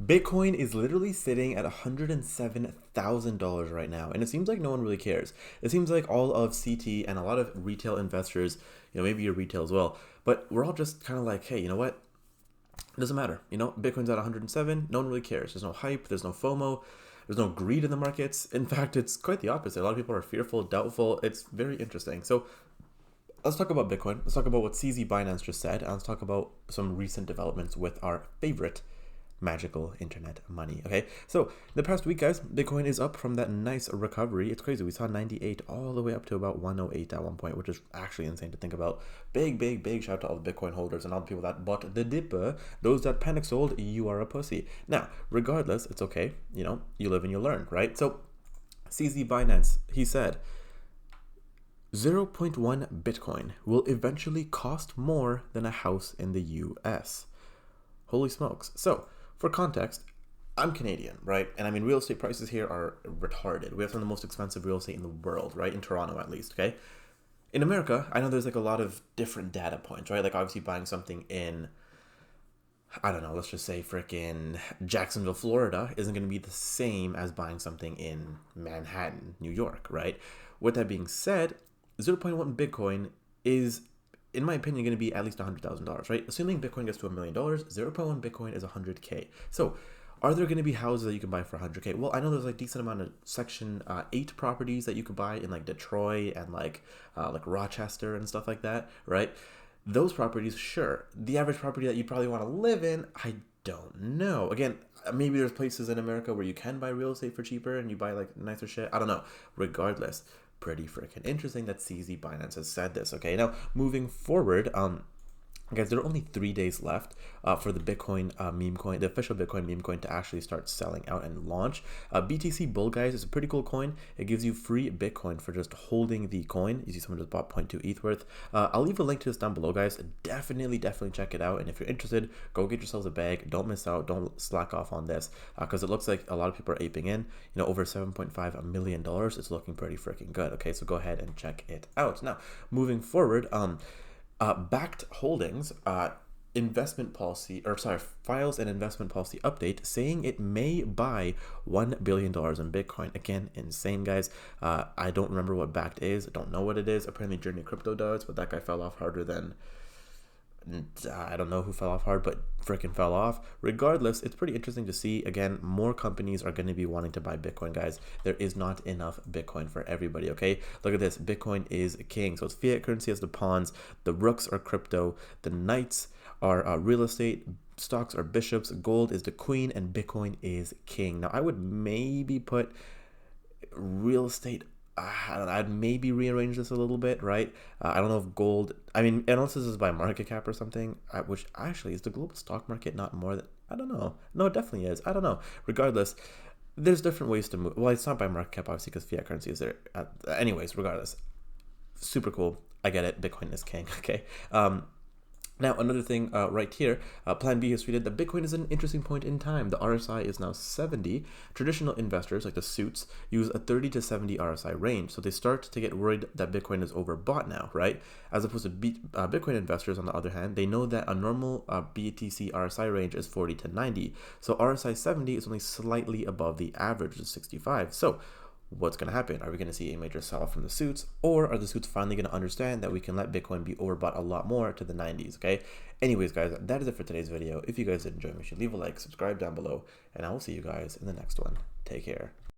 Bitcoin is literally sitting at $107,000 right now, and it seems like no one really cares. It seems like all of CT and a lot of retail investors, maybe you're retail as well, but we're all just kind of like, hey, you know what? It doesn't matter. Bitcoin's at 107. No one really cares. There's no hype. There's no FOMO. There's no greed in the markets. In fact, it's quite the opposite. A lot of people are fearful, doubtful. It's very interesting. So let's talk about Bitcoin. Let's talk about what CZ Binance just said. And let's talk about some recent developments with our favorite magical internet money. Okay, so the past week, guys, Bitcoin is up from that nice recovery. It's crazy. We saw 98 all the way up to about 108 at one point, which is actually insane to think about. Big shout out to all the Bitcoin holders and all the people that bought the dipper. Those that panic sold, you are a pussy. Now, regardless, it's okay. You live and you learn, right? So CZ Binance, he said 0.1 Bitcoin will eventually cost more than a house in the US. Holy smokes. So for context, I'm Canadian, right? And I mean, real estate prices here are retarded. We have some of the most expensive real estate in the world, right? In Toronto, at least, okay? In America, I know there's like a lot of different data points, right? Like obviously buying something in, I don't know, let's just say freaking Jacksonville, Florida isn't going to be the same as buying something in Manhattan, New York, right? With that being said, 0.1 Bitcoin is, in my opinion, going to be at least $100,000, right? Assuming Bitcoin gets to $1 million, 0.1 Bitcoin is 100K. So are there going to be houses that you can buy for 100K? Well, I know there's like decent amount of Section 8 properties that you could buy in like Detroit and like Rochester and stuff like that, right? Those properties, sure. The average property that you probably want to live in, I don't know. Again, maybe there's places in America where you can buy real estate for cheaper and you buy like nicer shit. I don't know. Regardless, pretty freaking interesting that CZ Binance has said this. Okay, now moving forward, guys, there are only 3 days left for the Bitcoin meme coin, the official Bitcoin meme coin, to actually start selling out and launch. BTC Bull, guys, is a pretty cool coin. It gives you free Bitcoin for just holding the coin. You see someone just bought 0.2 ETH worth. I'll leave a link to this down below, guys. Definitely check it out. And if you're interested, go get yourselves a bag. Don't miss out. Don't slack off on this because it looks like a lot of people are aping in. Over $7.5 million. It's looking pretty freaking good. Okay, so go ahead and check it out. Now, moving forward, Backed Holdings investment policy, files an investment policy update saying it may buy $1 billion in Bitcoin. Again, insane, guys. I don't remember what Backed is. I don't know what it is. Apparently Journey Crypto does, but that guy fell off harder than, I don't know who fell off hard, but freaking fell off. Regardless, it's pretty interesting to see. Again, more companies are going to be wanting to buy Bitcoin, guys. There is not enough Bitcoin for everybody, okay? Look at this. Bitcoin is king. So it's fiat currency as the pawns. The rooks are crypto. The knights are real estate. Stocks are bishops. Gold is the queen. And Bitcoin is king. Now, I would maybe put real estate, I don't know, I'd maybe rearrange this a little bit, right? I don't know if gold, I mean, unless this is by market cap or something, which actually is the global stock market not more than, I don't know. No, it definitely is. I don't know. Regardless, there's different ways to move. Well, it's not by market cap, obviously, because fiat currency is there. Anyways, regardless, super cool. I get it. Bitcoin is king, okay? Now, another thing right here, Plan B has tweeted that Bitcoin is an interesting point in time. The RSI is now 70. Traditional investors, like the suits, use a 30 to 70 RSI range. So they start to get worried that Bitcoin is overbought now, right? As opposed to Bitcoin investors, on the other hand, they know that a normal BTC RSI range is 40 to 90. So RSI 70 is only slightly above the average, which is 65. So what's going to happen? Are we going to see a major sell-off from the suits, or are the suits finally going to understand that we can let Bitcoin be overbought a lot more to the 90s, okay? Anyways, guys, that is it for today's video. If you guys did enjoy, make sure to leave a like, subscribe down below, and I will see you guys in the next one. Take care.